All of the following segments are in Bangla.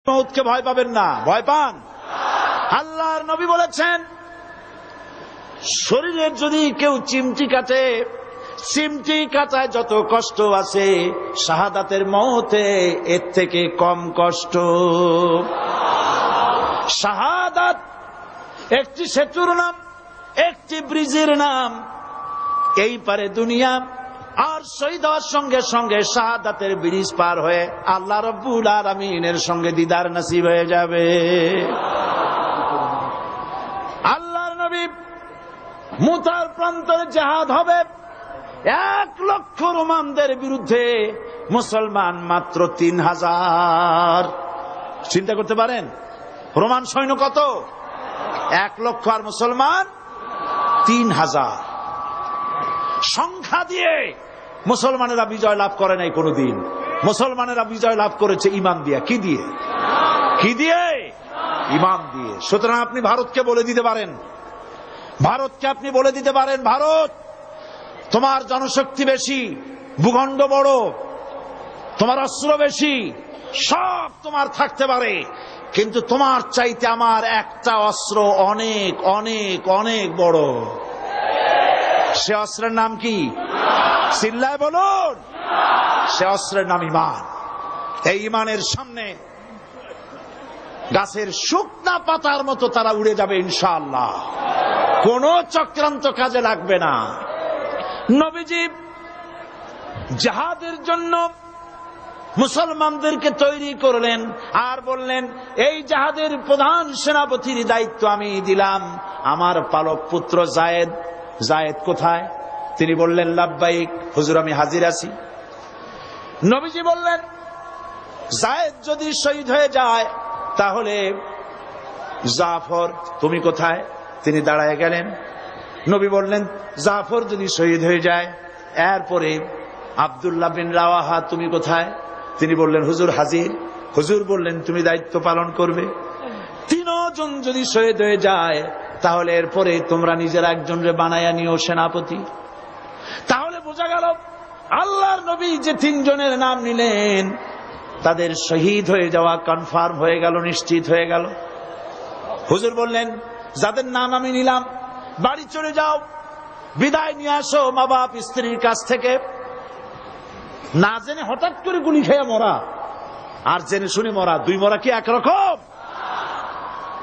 মউতকে ভয় পাবেন না, ভয় পান। আল্লাহর নবী বলেছেন, শরীরের যদি কেউ চিমটি কাটে, চিমটি কাটায় যত কষ্ট আছে, শাহাদাতের মওতে এর থেকে কম কষ্ট। শাহাদাত একটি সেতুর নাম, একটি ব্রিজের নাম। এই পারে দুনিয়া, আর শহীদ হওয়ার সঙ্গে সঙ্গে শাহাদাতের ব্রিজ পার হয়ে আল্লাহ রাব্বুল আলামিনের সঙ্গে দিদার নসিব হয়ে যাবে। আল্লাহর নবী মুতার প্রান্তরে জিহাদ হবে, 1 লক্ষ রোমানদের বিরুদ্ধে, মুসলমান মাত্র 3000। চিন্তা করতে পারেন রোমান সৈন্য কত? 1 লক্ষ, আর মুসলমান 3000। সংখ্যা দিয়ে মুসলমানেরা বিজয় লাভ করে নাই কোনদিন। মুসলমানেরা বিজয় লাভ করেছে ঈমান দিয়ে। কি দিয়ে? কি দিয়ে? ঈমান দিয়ে। সুতরাং আপনি ভারতকে বলে দিতে পারেন, ভারতকে আপনি বলে দিতে পারেন, ভারত তোমার জনশক্তি বেশি, ভূখণ্ড বড়, তোমার অস্ত্র বেশি, সব তোমার থাকতে পারে, কিন্তু তোমার চাইতে আমার একটা অস্ত্র অনেক অনেক অনেক বড়। সে অস্ত্রের নাম কি? চিল্লায় বলুন। সে অস্ত্রের নাম ঈমান। এই ঈমানের সামনে গাছের শুকনা পাতার মতো তারা উড়ে যাবে ইনশাআল্লাহ। কোন চক্রান্ত কাজে লাগবে না। নবীজি জিহাদের জন্য মুসলমানদেরকে তৈরি করলেন, আর বললেন, এই জিহাদের প্রধান সেনাপতির দায়িত্ব আমি দিলাম আমার পালক পুত্র যায়েদ। যায়েদ কোথায়? তিনি বললেন, লাব্বাইক হুজুর, আমি হাজির আছি। নবীজি বললেন, যায়েদ যদি শহীদ হয়ে যায় তাহলে জাফর তুমি কোথায়? তিনি দাঁড়ায় গেলেন। নবী বললেন, জাফর যদি শহীদ হয়ে যায়, এরপরে আব্দুল্লাহ বিন রাওয়াহা তুমি কোথায়? তিনি বললেন, হুজুর হাজির। হুজুর বললেন, তুমি দায়িত্ব পালন করবে। 3 জন যদি শহীদ হয়ে যায় তাহলে এরপরে তোমরা নিজেরা একজনরে বানায়া নিও সেনাপতি। তাহলে বোঝা গেল আল্লাহর নবী যে 3 জনের নাম নিলেন তাদের শহীদ হয়ে যাওয়া কনফার্ম হয়ে গেল, নিশ্চিত হয়ে গেল। হুজুর বললেন, যাদের নাম আমি নিলাম বাড়ি চলে যাও, বিদায় নিয়ে আসো মা বাপ স্ত্রীর কাছ থেকে। না জেনে হঠাৎ করে গুলি খেয়ে মরা আর জেনে শুনে মরা, 2 মরা কি একরকম?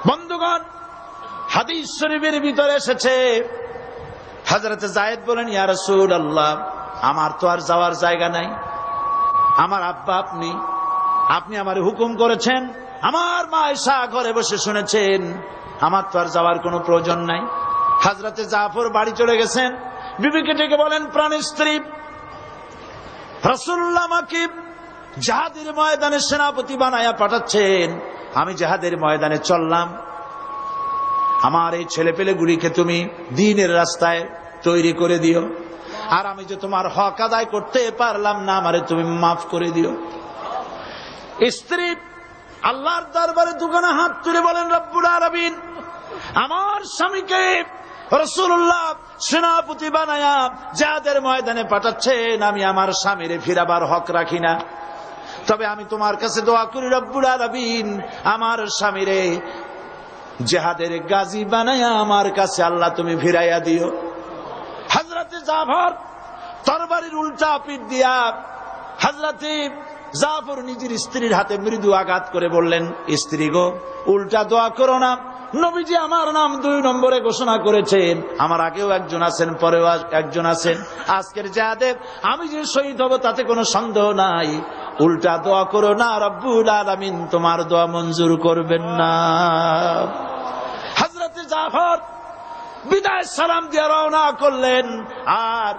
বন্ধুগণ, হাদিস শরীফের ভিতরে এসেছে, হযরত যায়েদ বলেন, ইয়া রাসূলুল্লাহ, আমার তো আর যাওয়ার জায়গা নাই, আমার আব্বা আপনি, আপনি আমারে হুকুম করেছেন, আমার মা আয়েশা ঘরে বসে শুনেছেন, আমার তো আর যাওয়ার কোনো প্রয়োজন নাই। হযরত জাফর বাড়ি চলে গেছেন। বিবিকে ডেকে বলেন, প্রাণের স্ত্রী, রাসূলুল্লাহ আমাকে জিহাদের ময়দানে সেনাপতি বানায়া পাঠাচ্ছেন, আমি জিহাদের ময়দানে চললাম, আমার এই ছেলেপেলেগুলিকে তুমি দ্বীনের রাস্তায় তৈরি করে দিও, আর আমি যে তোমার হক আদায় করতে পারলাম না, আমারে তুমি মাফ করে দিও। স্ত্রী আল্লাহর দরবারে দুখানা হাত তুলে বলেন, রব্বুল আলামিন, আমার স্বামীকে রাসূলুল্লাহ সেনাপতি বানায়া জিহাদের ময়দানে পাঠাচ্ছেন, আমি আমার স্বামীরে ফিরাবার হক রাখি না, তবে আমি তোমার কাছে দোয়া করি, রব্বুল আলামিন, আমার স্বামীরে জিহাদের গাজী বানায়া আমার কাছে আল্লাহ তুমি ফিরাইয়া দিও। হযরতে জাফর তরবারির উল্টা পিঠ দিয়া হযরতে জাফর নিজের স্ত্রীর হাতে মৃদু আঘাত করে বললেন, স্ত্রী গো, উল্টা দোয়া করো না, নবীজি আমার নাম 2 নম্বরে ঘোষণা করেছেন, আমার আগেও একজন আছেন, পরেও একজন আছেন, আজকের জিহাদে আমি যে শহীদ হব তাতে কোনো সন্দেহ নাই, উল্টা দোয়া করো না, রব্বুল আলামিন তোমার দোয়া মঞ্জুর করবেন না। হযরতে জাফর বিদায় সালাম দিয়ে রওনা করলেন, আর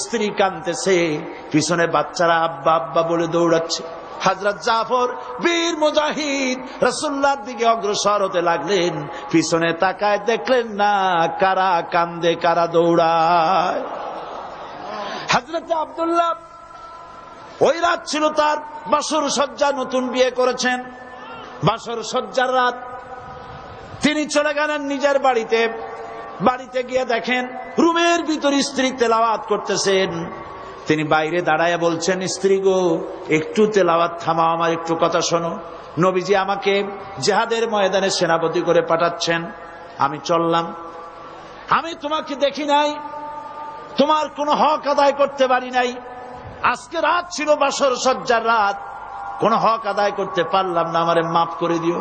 স্ত্রী কাঁদতেছে, পিছনে বাচ্চারা আব্বা আব্বা বলে দৌড়াচ্ছে। হযরত জাফর বীর মুজাহিদ রাসূলুল্লাহর দিকে অগ্রসর হতে লাগলেন, পিছনে তাকায় দেখলেন না কারা কান্দে কারা দৌড়ায়। হযরত আব্দুল্লাহ, ওই রাত ছিল তার বাসর সজ্জা, নতুন বিয়ে করেছেন, বাসর সজ্জার রাত। তিনি চলে গেলেন নিজের বাড়িতে। বাড়িতে গিয়ে দেখেন রুমের ভিতর স্ত্রী তেলাওয়াত করতেছেন, তিনি বাইরে দাঁড়ায় বলছেন, স্ত্রী গো, একটু তেলাওয়াত থামাও, আমার একটু কথা শোনো। নবীজি আমাকে জিহাদের ময়দানে সেনাপতি করে পাঠাচ্ছেন, আমি চললাম। আমি তোমাকে দেখি নাই, তোমার কোনো হক আদায় করতে পারি নাই। আজকে রাত ছিল বাসর সজ্জার রাত, কোন হক আদায় করতে পারলাম না, আমারে মাফ করে দিও।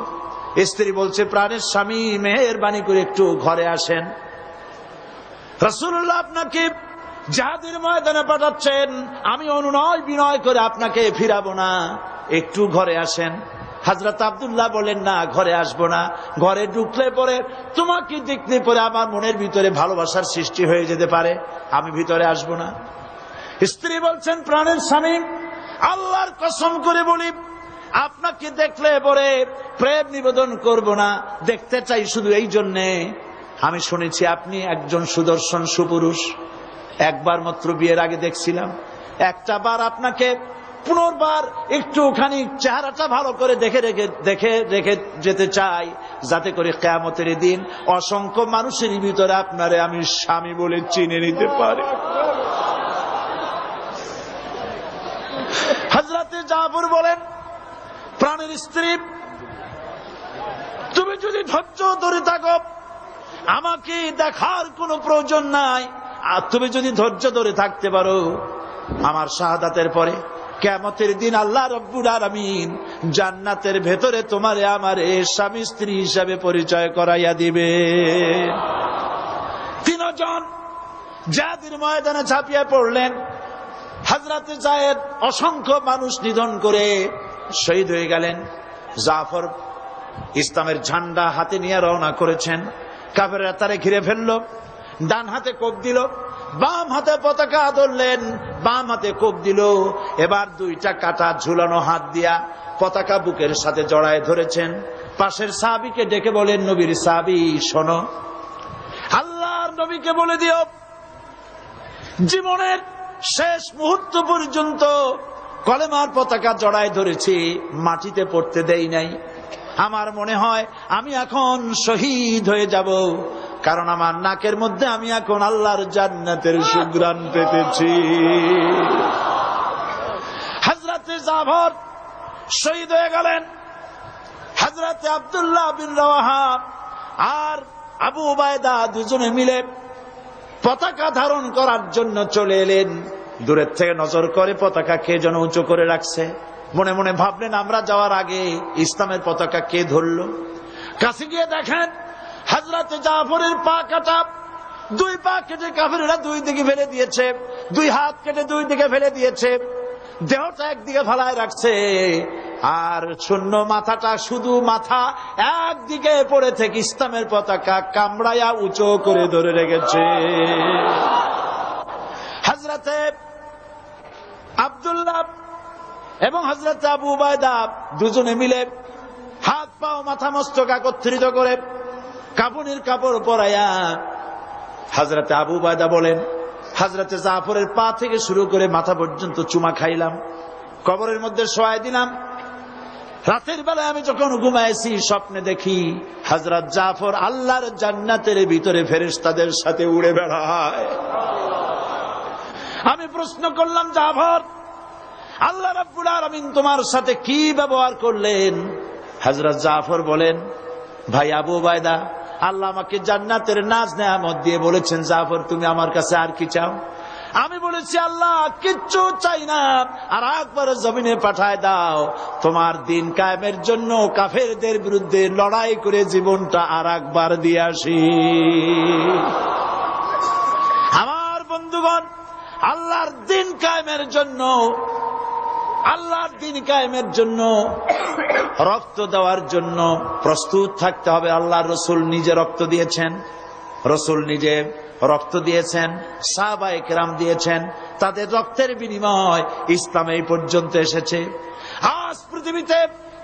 স্ত্রী বলছে, প্রাণের স্বামী, মেহেরবানি করে একটু ঘরে আসেন। রাসূলুল্লাহ আপনাকে জিহাদের ময়দানে পাঠাচ্ছেন, আমি অনুনয় বিনয় করে আপনাকে ফিরাবো না, একটু ঘরে আসেন। হযরত আব্দুল্লাহ বলেন, না, ঘরে আসবো না। ঘরে ঢুকলে পরে, তোমাকে দেখলে পরে আমার মনের ভিতরে ভালোবাসার সৃষ্টি হয়ে যেতে পারে, আমি ভিতরে আসবো না। স্ত্রী বলছেন, প্রাণের স্বামী, আল্লাহর কসম করে বলি, আপনাকে দেখলে পরে প্রেম নিবেদন করব না, দেখতে চাই শুধু এই জন্যে, আমি শুনেছি আপনি একজন সুদর্শন সুপুরুষ। একবার মাত্র বিয়ের আগে দেখছিলাম, একটা বার আপনাকে পুনর্বার একটুখানি চেহারাটা ভালো করে দেখে রেখে যেতে চাই, যাতে করে কিয়ামতের দিন অসংখ্য মানুষের ভিতরে আপনারে আমি স্বামী বলে চিনে নিতে পারি। হযরতে জাফর বলেন, প্রাণের স্ত্রী, তুমি যদি ধৈর্য ধরে থাকো, আমাকে দেখার কোনো প্রয়োজন নাই। আর তুমি যদি ধৈর্য ধরে থাকতে পারো, আমার শাহাদাতের পরে কিয়ামতের দিন আল্লাহ রাব্বুল আলামিন জান্নাতের ভেতরে তোমারে আমারে স্বামী স্ত্রী হিসাবে পরিচয় করাইয়া দিবে। তিনজন জিহাদের ময়দানে ঝাঁপিয়ে পড়লেন। হযরতে যায়েদ অসংখ্য মানুষ নিধন করে শহীদ হয়ে গেলেন। জাফর ইসলামের ঝান্ডা হাতে নিয়ে রওনা করেছেন। কাফেররা তারে ঘিরে ফেলল, ডান হাতে কোপ দিল, বাম হাতে পতাকা ধরলেন, বাম হাতে কোপ দিল। এবার দুইটা কাটা ঝুলানো হাত দিয়া পতাকা বুকের সাথে জড়ায় ধরেছেন। পাশের সাহাবীকে ডেকে বলেন, নবীর সাহাবী শোনো, আল্লাহর নবীকে বলে দিও, জীবনের শেষ মুহূর্ত পর্যন্ত কলেমার পতাকা জড়ায় ধরেছি, মাটিতে পড়তে দেই নাই। আমার মনে হয় আমি এখন শহীদ হয়ে যাব, কারণ আমার নাকের মধ্যে আমি এখন আল্লাহর জান্নাতের সুঘ্রাণ পেতেছি। হযরতে জাফর শহীদ হয়ে গেলেন। হযরতে আব্দুল্লাহ বিন রাওয়াহা আর আবু উবায়দা দুজনে মিলে পতাকা ধারণ করার জন্য চলে এলেন। দূরের থেকে নজর করে পতাকা কে যেন উঁচু করে রাখছে। মনে মনে ভাবলেন, আমরা যাওয়ার আগে ইসলামের পতাকা কে ধরলো। কাছে গিয়ে দেখেন হযরতে জাফরের পা কাটা, দুই পা কেটে কাফেররা দুই দিকে ফেলে দিয়েছে, দুই হাত কেটে দুই দিকে ফেলে দিয়েছে, দেহটা একদিকে ফেলায় রাখছে, আর শূন্য মাথাটা, শুধু মাথা একদিকে পড়ে থেকে ইসলামের পতাকা কামড়াইয়া উঁচু করে ধরে রেখেছে। হযরতে আব্দুল্লাহ এবং হযরতে আবু উবায়দা দুজনে মিলে হাত পা মাথা মস্তক একত্রিত করে কাফনের কাপড় পরাইয়া, হযরতে আবু উবায়দা বলেন, হযরতে জাফরের পা থেকে শুরু করে মাথা পর্যন্ত চুমা খাইলাম, কবরের মধ্যে শোয়াই দিলাম। রাতের বেলায় আমি যখন ঘুমাইছি, স্বপ্নে দেখি হযরত জাফর আল্লাহর জান্নাতের ভিতরে ফেরেশতাদের সাথে উড়ে বেড়ায়। আমি প্রশ্ন করলাম, জাফর, আল্লাহ রাব্বুল আলামিন তোমার সাথে কি ব্যবহার করলেন? হযরত জাফর বলেন, ভাই আবু উবায়দা, আল্লাহ আমাকে জান্নাতের নাজ নেয়ামত দিয়ে বলেছেন, জাফর তুমি আমার কাছে আর কি চাও? আমি বলেছি, আল্লাহ কিচ্ছু চাই না, আর একবার জমিনে পাঠায় দাও, তোমার দিন কায়েমের জন্য কাফেরদের বিরুদ্ধে লড়াই করে জীবনটা আর একবার দিয়ে আসি। আমার বন্ধুগণ, আল্লাহর দিন কায়েমের জন্য, আল্লাহর দিন কায়েমের জন্য রক্ত দেওয়ার জন্য প্রস্তুত থাকতে হবে। আল্লাহর রাসূল নিজে রক্ত দিয়েছেন, রাসূল নিজে রক্ত দিয়েছেন, সাহাবায়ে কেরাম দিয়েছেন, তাদের রক্তের বিনিময় ইসলাম এই পর্যন্ত এসেছে। আজ পৃথিবীতে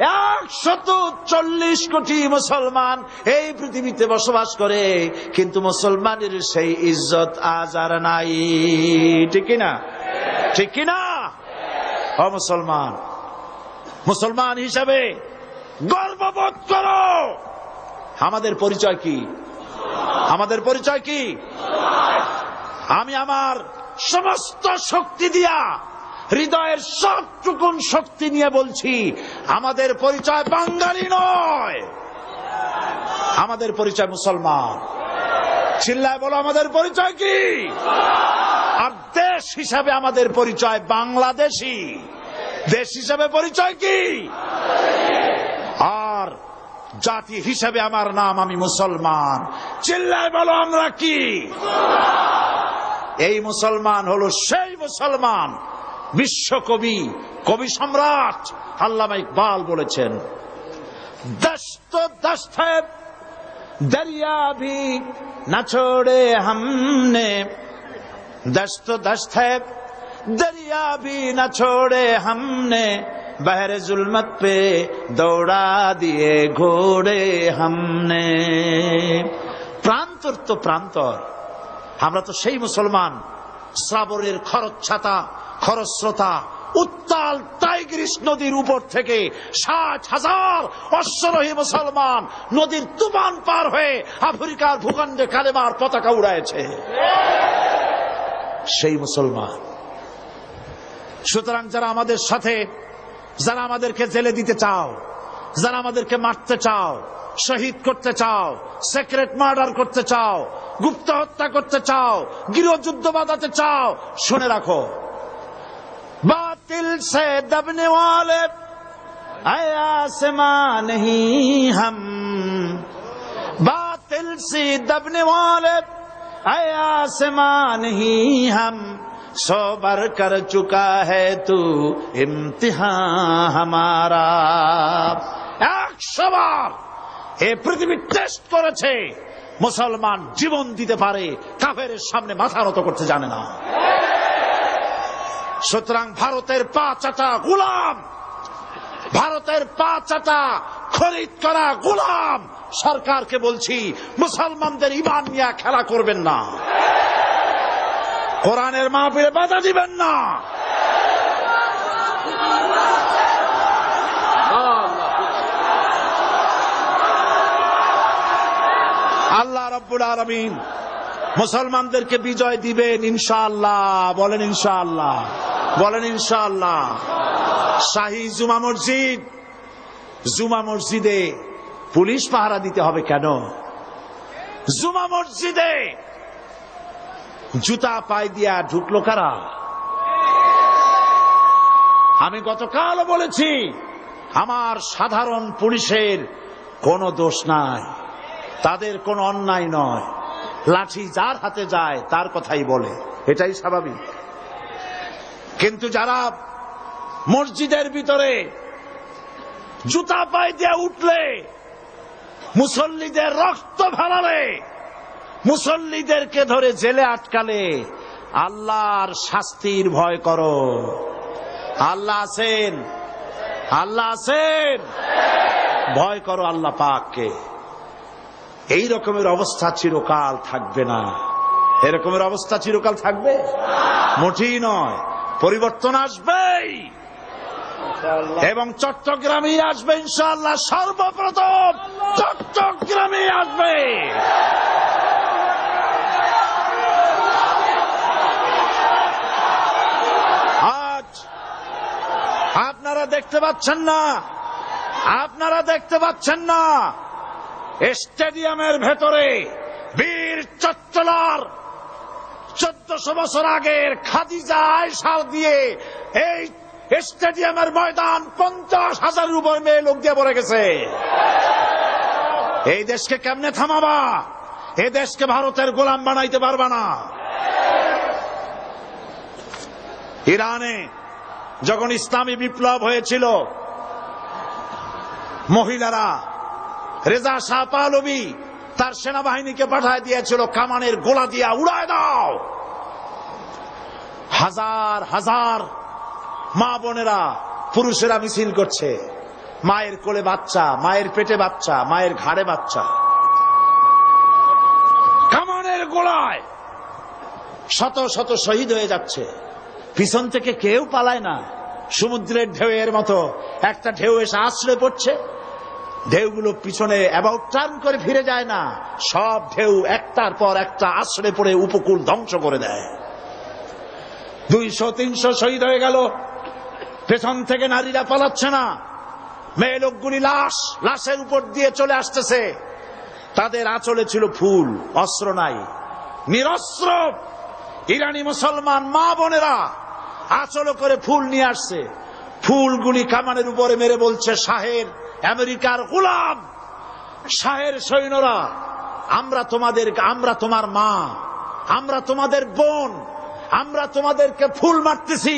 140 কোটি মুসলমান এই পৃথিবীতে বসবাস করে, কিন্তু মুসলমানের সেই ইজ্জত আজ আর নাই। ঠিক কিনা? ঠিক কিনা? ও মুসলমান, মুসলমান হিসাবে গর্ববোধ করো। আমাদের পরিচয় কি? আমাদের পরিচয় কি? আমি আমার সমস্ত শক্তি দিয়া, হৃদয়ের সবটুকুন শক্তি নিয়ে বলছি, আমাদের পরিচয় বাঙালি নয়, আমাদের পরিচয় মুসলমান। চিল্লায় বলো আমাদের পরিচয় কি? আর দেশ হিসাবে আমাদের পরিচয় বাংলাদেশী। দেশ হিসাবে পরিচয় কি? আর জাতি হিসাবে আমার নাম, আমি মুসলমান। চিল্লায় বলো আমরা কি? এই মুসলমান হলো সেই মুসলমান বিশ্বকবি, কবি সম্রাট আল্লামা ইকবাল বলেছেন, দস্ত দস্ত है दरिया भी न छोड़े हमने, दस्त दस्त है दरिया भी न छोड़े हमने, बहरे जुल्मत पे दौड़ा दिए घोड़े हमने। প্রান্তর তো প্রান্তর, আমরা তো সেই মুসলমান, শ্রাবণের খরচ্ছাতা খরস্রোতা উত্তাল টাইগ্রিস নদীর উপর থেকে 60,000 অশ্বরোহী মুসলমান নদীর তুফান পার হয়ে আফ্রিকার ভূখণ্ডে কালেমার পতাকা উড়াইছে, সেই মুসলমান। সুতরাং যারা আমাদের সাথে, যারা আমাদেরকে জেলে দিতে চাও, যারা আমাদেরকে মারতে চাও, শহীদ করতে চাও, সিক্রেট মার্ডার করতে চাও, গুপ্ত হত্যা করতে চাও, গৃহযুদ্ধ বাঁধাতে চাও, শুনে রাখো, बातिल से दबने वाले आसमां नहीं हम, बातिल से दबने वाले आसमां नहीं हम, सौ बार कर चुका है तू इम्तिहान हमारा। 100 বার এই পৃথিবী টেস্ট করেছে, মুসলমান জীবন দিতে পারে, কাফেরের সামনে মাথা নত করতে জানে না। সুতরাং ভারতের পা চাটা গোলাম, ভারতের পা চাটা খরিদ করা গোলাম সরকারকে বলছি, মুসলমানদের ঈমান নিয়ে খেলা করবেন না, কোরআনের মাহফিলে বাধা দিবেন না। আল্লাহ রাব্বুল আলামিন মুসলমানদেরকে বিজয় দিবেন ইনশাআল্লাহ। বলেন ইনশাআল্লাহ, বলেন ইনশাআল্লাহ। শাহী জুমা মসজিদ, জুমা মসজিদে পুলিশ পাহারা দিতে হবে কেন? জুমা মসজিদে জুতা পায়ে দিয়া ঢুকলো কারা? আমি গতকাল বলেছি, আমার সাধারণ পুলিশের কোনো দোষ নাই, তাদের কোনো অন্যায় নয়, লাঠি যার হাতে যায় তার কথাই বলে, এটাই স্বাভাবিক। কিন্তু যারা মসজিদের ভিতরে জুতা পায়ে দিয়ে উঠলে, মুসল্লিদের রক্ত ফেলালে, মুসল্লিদেরকে ধরে জেলে আটকালে, আল্লাহর শাস্তির ভয় করো। আল্লাহ আছেন, আল্লাহ আছেন, ভয় করো আল্লাহ পাককে। এই রকমের অবস্থা চিরকাল থাকবে না। এরকমের অবস্থা চিরকাল থাকবে মোটেই নয়, পরিবর্তন আসবেই এবং চট্টগ্রামে আসবে ইনশাআল্লাহ। সর্বপ্রথম চট্টগ্রামে আসবে। আজ আপনারা দেখতে পাচ্ছেন না, আপনারা দেখতে পাচ্ছেন না, স্টেডিয়ামের ভেতরে বীর চট্টলার 1400 বছর আগের খাদিজা আয়েশা দিয়ে এই স্টেডিয়ামের ময়দান 50,000 উপর মেয়ে লোক দিয়ে ভরে গেছে। এই দেশকে কেমনে থামাবা? এই দেশকে ভারতের গোলাম বানাইতে পারবা না। ইরানে যখন ইসলামী বিপ্লব হয়েছিল, মহিলারা রেজা শাহ পাহলভী তার সেনাবাহিনীকে পাঠায় দিয়েছিল, কামানের গোলা দিয়া উড়ায় দাও। হাজার হাজার মা বোনেরা, পুরুষেরা মিছিল করছে, মায়ের কোলে বাচ্চা, মায়ের পেটে বাচ্চা, মায়ের ঘাড়ে বাচ্চা, কামানের গোলায় শত শত শহীদ হয়ে যাচ্ছে। পিছন থেকে কেউ পালায় না, সমুদ্রের ঢেউয়ের মতো একটা ঢেউ এসে আশ্রয় পড়ছে, ঢেউগুলো পিছনে অ্যাবাউট টার্ন করে ফিরে যায় না, সব ঢেউ একটার পর একটা আশ্রয় পড়ে উপকূল ধ্বংস করে দেয়। 200-300 শহীদ হয়ে গেল। পেছন থেকে নারীরা পালাচ্ছে না, মেয়ে লোকগুলি লাশের উপর দিয়ে চলে আসতেছে। তাদের আঁচলে ছিল ফুল, অস্ত্র নাই, নিরস্ত্র ইরানি মুসলমান মা বোনেরা আঁচলে করে ফুল নিয়ে আসছে। ফুলগুলি কামানের উপরে মেরে বলছে, শাহের আমেরিকার গোলাম, শাহের সৈন্যরা, আমরা তোমার মা, আমরা তোমাদের বোন, আমরা তোমাদেরকে ফুল মারতেছি,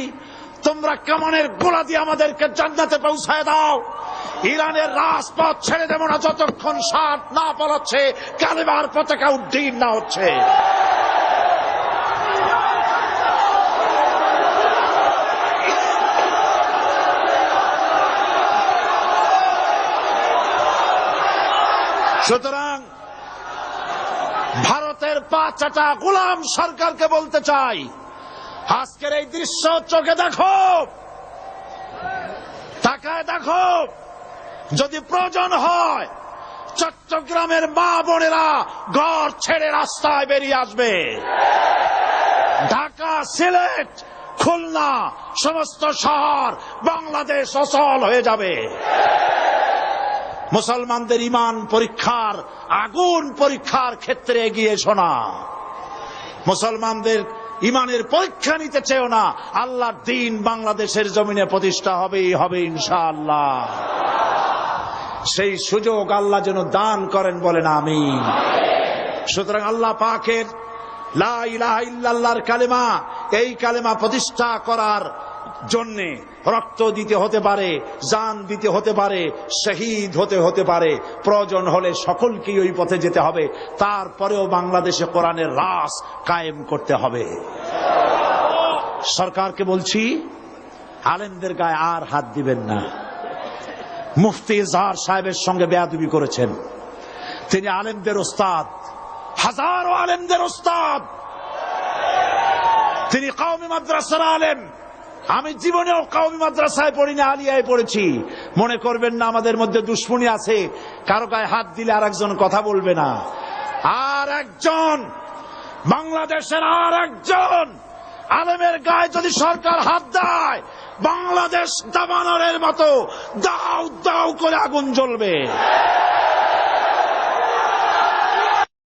তোমরা কামানের গোলা দিয়ে আমাদেরকে জান্নাতে পৌঁছায় দাও। ইরানের রাজপথ ছেড়ে দেব না যতক্ষণ ষাট না পালাচ্ছে, কালেমার পতাকা উড্ডীন না হচ্ছে। সুতরাং ভারতের পাঁচটা গোলাম সরকারকে বলতে চাই, আজকের এই দৃশ্য চোখে দেখো, তাকায় দেখো, যদি প্রয়োজন হয় চট্টগ্রামের মা বোনেরা ঘর ছেড়ে রাস্তায় বেরিয়ে আসবে। ঢাকা, সিলেট, খুলনা সমস্ত শহর বাংলাদেশ অচল হয়ে যাবে। মুসলমানদের ইমান পরীক্ষার আগুন পরীক্ষার ক্ষেত্রে এগিয়ে এসো না, মুসলমানদের ইমানের পরীক্ষা নিতে চেও না। আল্লাহর দ্বীন বাংলাদেশের জমিনে প্রতিষ্ঠা হবেই হবে ইনশাআল্লাহ। সেই সুযোগ আল্লাহ যেন দান করেন, বলেন আমিন। সুতরাং আল্লাহ পাকের লা ইলাহা ইল্লাল্লাহর কালেমা, এই কালেমা প্রতিষ্ঠা করার জন্য রক্ত দিতে হতে পারে, জান দিতে হতে পারে, শহীদ হতে পারে, প্রয়োজন হলে সকলকেই ওই পথে যেতে হবে। তারপরেও বাংলাদেশে কোরআনের রাজ কায়েম করতে হবে। সরকারকে বলছি, আলেমদের গায়ে আর হাত দিবেন না। মুফতি ইজহার সাহেবের সঙ্গে বেয়াদবি করেছেন। তিনি আলেমদের ওস্তাদ, হাজারো আলেমদের ওস্তাদ, তিনি কওমি মাদ্রাসার আলেম। আমি জীবনেও কওমি মাদ্রাসায় পড়িনি, আলিয়ায় পড়েছি। মনে করবেন না আমাদের মধ্যে দুশ্মনী আছে, কারো গায়ে হাত দিলে আর একজন কথা বলবে না। আর একজন বাংলাদেশের আর একজন আলেমের গায়ে যদি সরকার হাত দেয়, বাংলাদেশ দাবানলের মতো দাউ দাউ করে আগুন জ্বলবে।